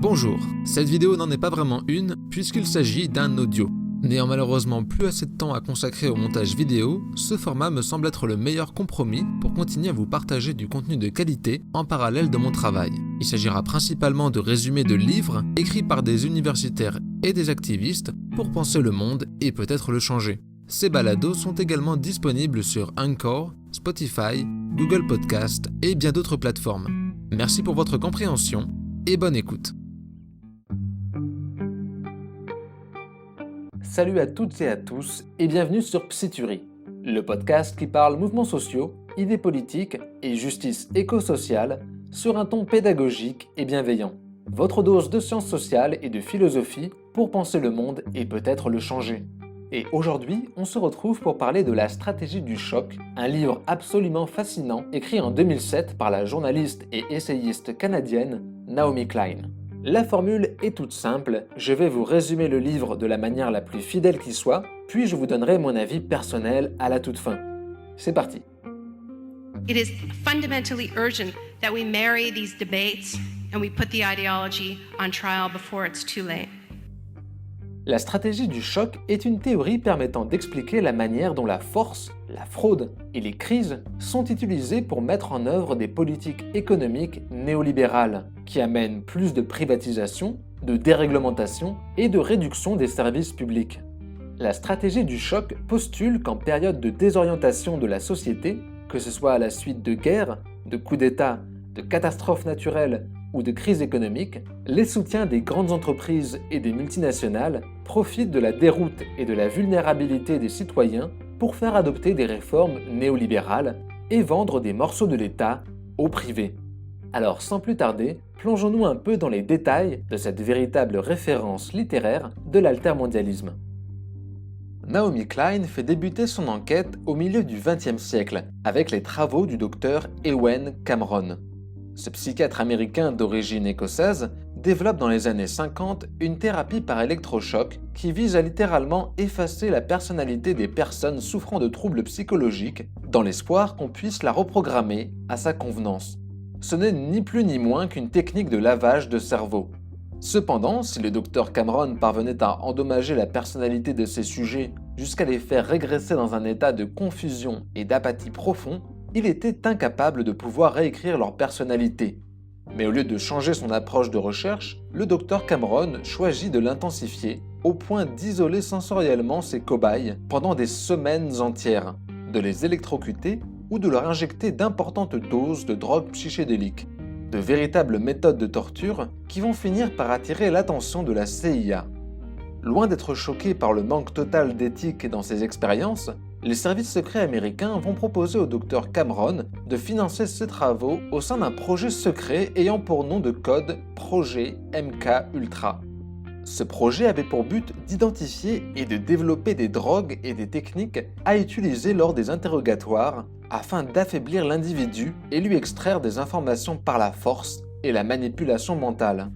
Bonjour, cette vidéo n'en est pas vraiment une puisqu'il s'agit d'un audio. N'ayant malheureusement plus assez de temps à consacrer au montage vidéo, ce format me semble être le meilleur compromis pour continuer à vous partager du contenu de qualité en parallèle de mon travail. Il s'agira principalement de résumés de livres écrits par des universitaires et des activistes pour penser le monde et peut-être le changer. Ces balados sont également disponibles sur Anchor, Spotify, Google Podcast et bien d'autres plateformes. Merci pour votre compréhension et bonne écoute. Salut à toutes et à tous et bienvenue sur Psyturie, le podcast qui parle mouvements sociaux, idées politiques et justice éco-sociale sur un ton pédagogique et bienveillant. Votre dose de sciences sociales et de philosophie pour penser le monde et peut-être le changer. Et aujourd'hui, on se retrouve pour parler de La stratégie du choc, un livre absolument fascinant écrit en 2007 par la journaliste et essayiste canadienne Naomi Klein. La formule est toute simple, je vais vous résumer le livre de la manière la plus fidèle qui soit, puis je vous donnerai mon avis personnel à la toute fin. C'est parti. It is fundamentally urgent that we marry these debates and we put the ideology on trial before it's too late. La stratégie du choc est une théorie permettant d'expliquer la manière dont la force, la fraude et les crises sont utilisées pour mettre en œuvre des politiques économiques néolibérales qui amènent plus de privatisation, de déréglementation et de réduction des services publics. La stratégie du choc postule qu'en période de désorientation de la société, que ce soit à la suite de guerres, de coups d'État, de catastrophes naturelles ou de crises économiques, les soutiens des grandes entreprises et des multinationales profitent de la déroute et de la vulnérabilité des citoyens pour faire adopter des réformes néolibérales et vendre des morceaux de l'État au privé. Alors sans plus tarder, plongeons-nous un peu dans les détails de cette véritable référence littéraire de l'altermondialisme. Naomi Klein fait débuter son enquête au milieu du XXe siècle avec les travaux du docteur Ewen Cameron. Ce psychiatre américain d'origine écossaise développe dans les années 50 une thérapie par électrochoc qui vise à littéralement effacer la personnalité des personnes souffrant de troubles psychologiques dans l'espoir qu'on puisse la reprogrammer à sa convenance. Ce n'est ni plus ni moins qu'une technique de lavage de cerveau. Cependant, si le docteur Cameron parvenait à endommager la personnalité de ses sujets jusqu'à les faire régresser dans un état de confusion et d'apathie profond, il était incapable de pouvoir réécrire leur personnalité. Mais au lieu de changer son approche de recherche, le docteur Cameron choisit de l'intensifier au point d'isoler sensoriellement ses cobayes pendant des semaines entières, de les électrocuter ou de leur injecter d'importantes doses de drogues psychédéliques. De véritables méthodes de torture qui vont finir par attirer l'attention de la CIA. Loin d'être choqués par le manque total d'éthique dans ces expériences, les services secrets américains vont proposer au docteur Cameron de financer ses travaux au sein d'un projet secret ayant pour nom de code Projet MK-Ultra. Ce projet avait pour but d'identifier et de développer des drogues et des techniques à utiliser lors des interrogatoires afin d'affaiblir l'individu et lui extraire des informations par la force et la manipulation mentale.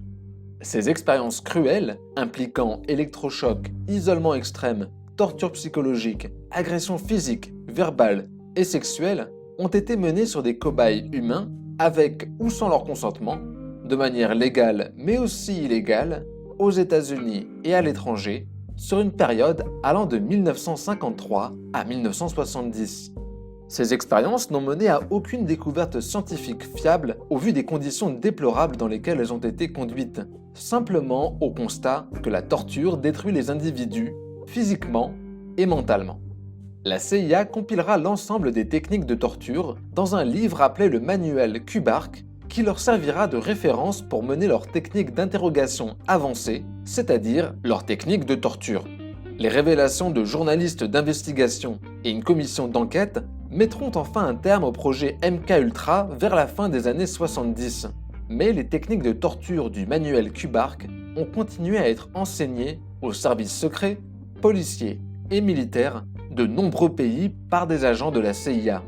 Ces expériences cruelles, impliquant électrochoc, isolement extrême, torture psychologique, agression physique, verbale et sexuelle, ont été menées sur des cobayes humains avec ou sans leur consentement, de manière légale mais aussi illégale, aux États-Unis et à l'étranger, sur une période allant de 1953 à 1970. Ces expériences n'ont mené à aucune découverte scientifique fiable au vu des conditions déplorables dans lesquelles elles ont été conduites, simplement au constat que la torture détruit les individus physiquement et mentalement. La CIA compilera l'ensemble des techniques de torture dans un livre appelé le manuel Kubark qui leur servira de référence pour mener leurs techniques d'interrogation avancées, c'est-à-dire leurs techniques de torture. Les révélations de journalistes d'investigation et une commission d'enquête mettront enfin un terme au projet MK-Ultra vers la fin des années 70. Mais les techniques de torture du manuel Kubark ont continué à être enseignées aux services secrets, policiers et militaires de nombreux pays par des agents de la CIA.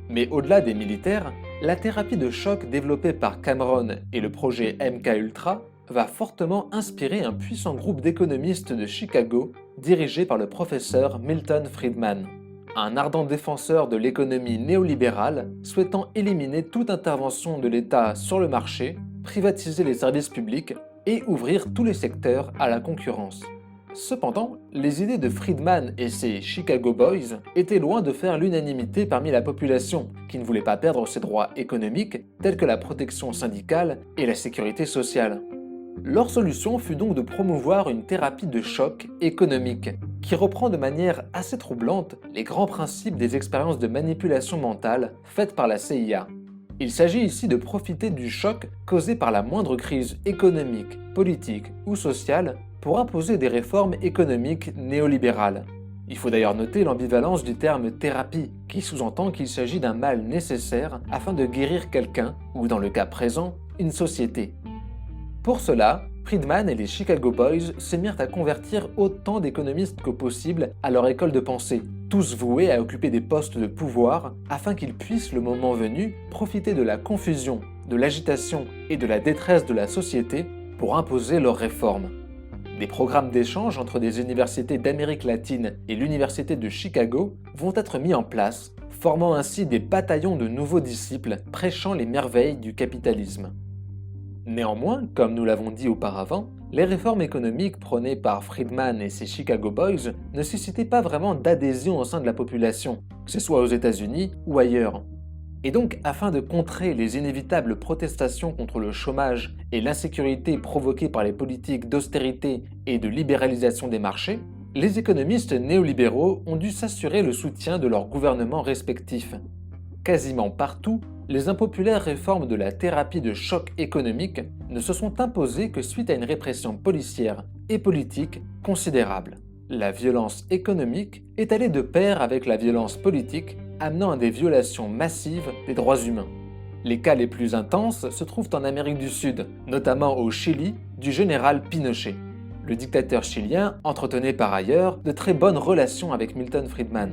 Mais au-delà des militaires, la thérapie de choc développée par Cameron et le projet MK-Ultra va fortement inspirer un puissant groupe d'économistes de Chicago dirigé par le professeur Milton Friedman. un ardent défenseur de l'économie néolibérale souhaitant éliminer toute intervention de l'État sur le marché privatiser les services publics et ouvrir tous les secteurs à la concurrence. Cependant, les idées de Friedman et ses Chicago Boys étaient loin de faire l'unanimité parmi la population, qui ne voulait pas perdre ses droits économiques tels que la protection syndicale et la sécurité sociale. Leur solution fut donc de promouvoir une thérapie de choc économique, qui reprend de manière assez troublante les grands principes des expériences de manipulation mentale faites par la CIA. Il s'agit ici de profiter du choc causé par la moindre crise économique, politique ou sociale pour imposer des réformes économiques néolibérales. Il faut d'ailleurs noter l'ambivalence du terme thérapie, qui sous-entend qu'il s'agit d'un mal nécessaire afin de guérir quelqu'un, ou dans le cas présent, une société. Pour cela, Friedman et les Chicago Boys se mirent à convertir autant d'économistes que possible à leur école de pensée, tous voués à occuper des postes de pouvoir afin qu'ils puissent, le moment venu, profiter de la confusion, de l'agitation et de la détresse de la société pour imposer leurs réformes. Des programmes d'échange entre des universités d'Amérique latine et l'université de Chicago vont être mis en place, formant ainsi des bataillons de nouveaux disciples prêchant les merveilles du capitalisme. Néanmoins, comme nous l'avons dit auparavant, les réformes économiques prônées par Friedman et ses Chicago Boys ne suscitaient pas vraiment d'adhésion au sein de la population, que ce soit aux États-Unis ou ailleurs. Et donc, afin de contrer les inévitables protestations contre le chômage et l'insécurité provoquées par les politiques d'austérité et de libéralisation des marchés, les économistes néolibéraux ont dû s'assurer le soutien de leurs gouvernements respectifs. Quasiment partout, les impopulaires réformes de la thérapie de choc économique ne se sont imposées que suite à une répression policière et politique considérable. La violence économique est allée de pair avec la violence politique, amenant à des violations massives des droits humains. Les cas les plus intenses se trouvent en Amérique du Sud, notamment au Chili du général Pinochet. Le dictateur chilien entretenait par ailleurs de très bonnes relations avec Milton Friedman.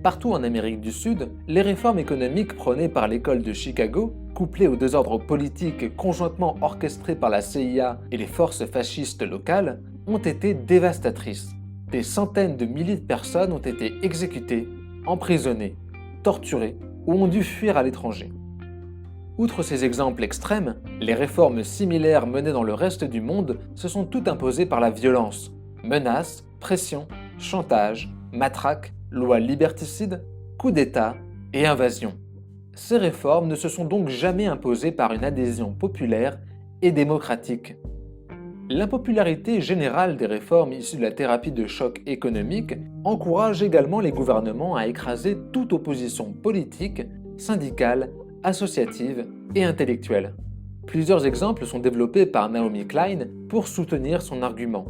Partout en Amérique du Sud, les réformes économiques prônées par l'école de Chicago, couplées aux désordres politiques conjointement orchestrés par la CIA et les forces fascistes locales, ont été dévastatrices. Des centaines de milliers de personnes ont été exécutées, emprisonnées, torturées ou ont dû fuir à l'étranger. Outre ces exemples extrêmes, les réformes similaires menées dans le reste du monde se sont toutes imposées par la violence. Menaces, pression, chantage, matraques, lois liberticides, coups d'État et invasions. Ces réformes ne se sont donc jamais imposées par une adhésion populaire et démocratique. L'impopularité générale des réformes issues de la thérapie de choc économique encourage également les gouvernements à écraser toute opposition politique, syndicale, associative et intellectuelle. Plusieurs exemples sont développés par Naomi Klein pour soutenir son argument.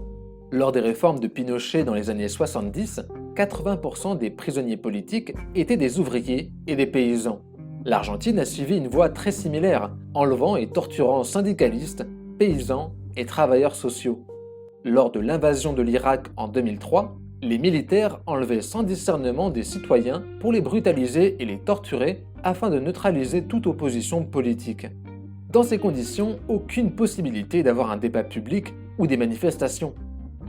Lors des réformes de Pinochet dans les années 70, 80% des prisonniers politiques étaient des ouvriers et des paysans. L'Argentine a suivi une voie très similaire, enlevant et torturant syndicalistes, paysans et travailleurs sociaux. Lors de l'invasion de l'Irak en 2003, les militaires enlevaient sans discernement des citoyens pour les brutaliser et les torturer afin de neutraliser toute opposition politique. Dans ces conditions, aucune possibilité d'avoir un débat public ou des manifestations.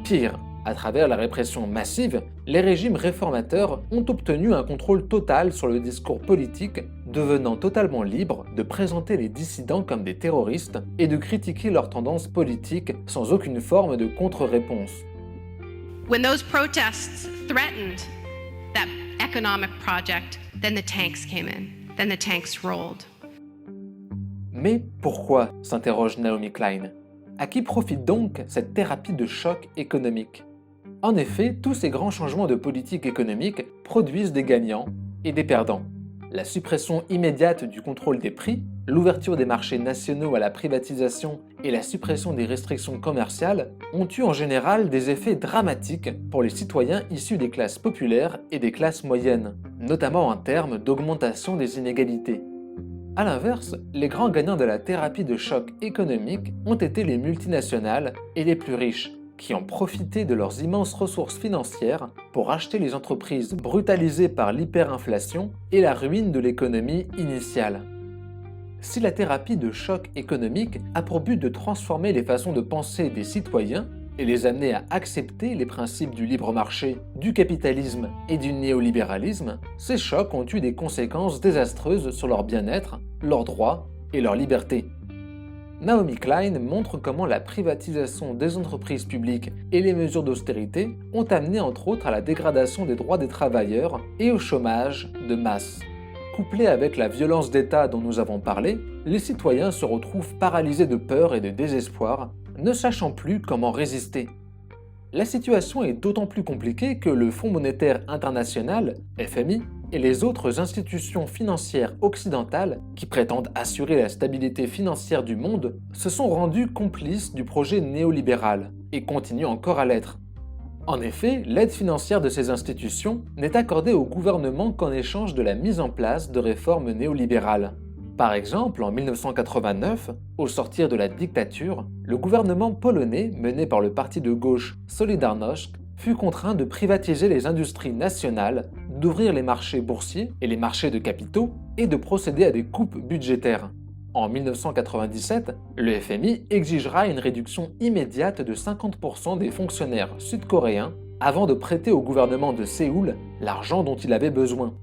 Pire, à travers la répression massive, les régimes réformateurs ont obtenu un contrôle total sur le discours politique, devenant totalement libres de présenter les dissidents comme des terroristes et de critiquer leurs tendances politiques sans aucune forme de contre-réponse. When those protests threatened that economic project, then the tanks came in, then the tanks rolled. Mais pourquoi, s'interroge Naomi Klein. À qui profite donc cette thérapie de choc économique? En effet, tous ces grands changements de politique économique produisent des gagnants et des perdants. La suppression immédiate du contrôle des prix, l'ouverture des marchés nationaux à la privatisation et la suppression des restrictions commerciales ont eu en général des effets dramatiques pour les citoyens issus des classes populaires et des classes moyennes, notamment en termes d'augmentation des inégalités. A l'inverse, les grands gagnants de la thérapie de choc économique ont été les multinationales et les plus riches, qui ont profité de leurs immenses ressources financières pour acheter les entreprises brutalisées par l'hyperinflation et la ruine de l'économie initiale. Si la thérapie de choc économique a pour but de transformer les façons de penser des citoyens et les amener à accepter les principes du libre marché, du capitalisme et du néolibéralisme, ces chocs ont eu des conséquences désastreuses sur leur bien-être, leurs droits et leur liberté. Naomi Klein montre comment la privatisation des entreprises publiques et les mesures d'austérité ont amené entre autres à la dégradation des droits des travailleurs et au chômage de masse. Couplé avec la violence d'État dont nous avons parlé, les citoyens se retrouvent paralysés de peur et de désespoir, ne sachant plus comment résister. La situation est d'autant plus compliquée que le Fonds monétaire international, FMI, et les autres institutions financières occidentales qui prétendent assurer la stabilité financière du monde se sont rendus complices du projet néolibéral et continuent encore à l'être. En effet, l'aide financière de ces institutions n'est accordée au gouvernement qu'en échange de la mise en place de réformes néolibérales. Par exemple, en 1989, au sortir de la dictature, le gouvernement polonais, mené par le parti de gauche Solidarność, fut contraint de privatiser les industries nationales, d'ouvrir les marchés boursiers et les marchés de capitaux et de procéder à des coupes budgétaires. En 1997, le FMI exigera une réduction immédiate de 50% des fonctionnaires sud-coréens avant de prêter au gouvernement de Séoul l'argent dont il avait besoin.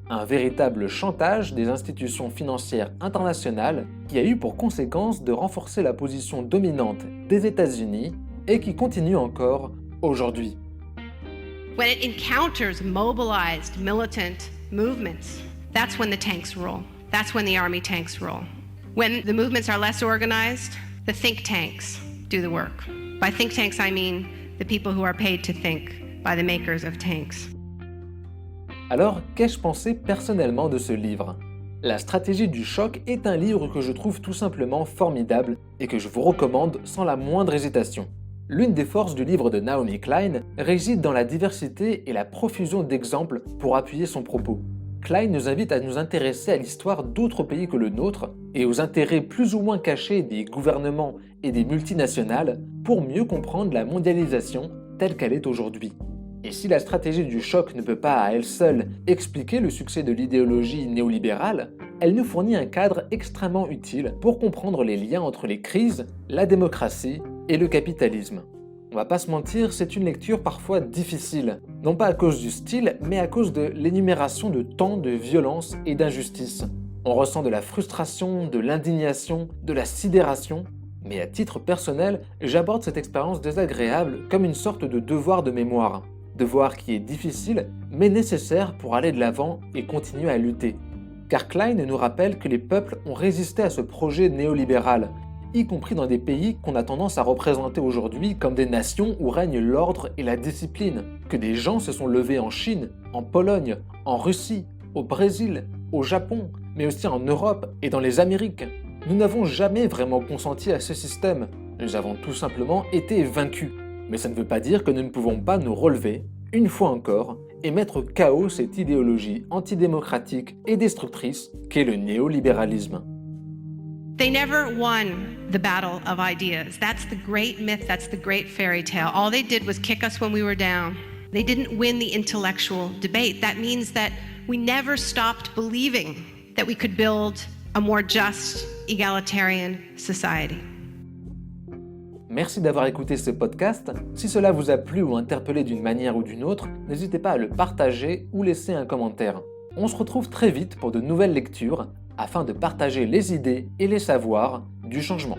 Un véritable chantage des institutions financières internationales qui a eu pour conséquence de renforcer la position dominante des États-Unis et qui continue encore aujourd'hui. When it encounters mobilized militant movements, that's when the tanks rule. That's when the army tanks rule. When the movements are less organized, the think tanks do the work. By think tanks, I mean the people who are paid to think by the makers of tanks. Alors, qu'ai-je pensé personnellement de ce livre ? La stratégie du choc est un livre que je trouve tout simplement formidable et que je vous recommande sans la moindre hésitation. L'une des forces du livre de Naomi Klein réside dans la diversité et la profusion d'exemples pour appuyer son propos. Klein nous invite à nous intéresser à l'histoire d'autres pays que le nôtre et aux intérêts plus ou moins cachés des gouvernements et des multinationales pour mieux comprendre la mondialisation telle qu'elle est aujourd'hui. Et si la stratégie du choc ne peut pas à elle seule expliquer le succès de l'idéologie néolibérale, elle nous fournit un cadre extrêmement utile pour comprendre les liens entre les crises, la démocratie et le capitalisme. On va pas se mentir, c'est une lecture parfois difficile, non pas à cause du style, mais à cause de l'énumération de tant de violence et d'injustice. On ressent de la frustration, de l'indignation, de la sidération, mais à titre personnel, j'aborde cette expérience désagréable comme une sorte de devoir de mémoire. Devoir qui est difficile, mais nécessaire pour aller de l'avant et continuer à lutter. Car Klein nous rappelle que les peuples ont résisté à ce projet néolibéral, y compris dans des pays qu'on a tendance à représenter aujourd'hui comme des nations où règne l'ordre et la discipline, que des gens se sont levés en Chine, en Pologne, en Russie, au Brésil, au Japon, mais aussi en Europe et dans les Amériques. Nous n'avons jamais vraiment consenti à ce système, nous avons tout simplement été vaincus. Mais ça ne veut pas dire que nous ne pouvons pas nous relever, une fois encore, et mettre KO cette idéologie antidémocratique et destructrice qu'est le néolibéralisme. They never won the battle of ideas. That's the great myth, that's the great fairy tale. All they did was kick us when we were down. They didn't win the intellectual debate. That means that we never stopped believing that we could build a more just, egalitarian society. Merci d'avoir écouté ce podcast. Si cela vous a plu ou interpellé d'une manière ou d'une autre, n'hésitez pas à le partager ou laisser un commentaire. On se retrouve très vite pour de nouvelles lectures afin de partager les idées et les savoirs du changement.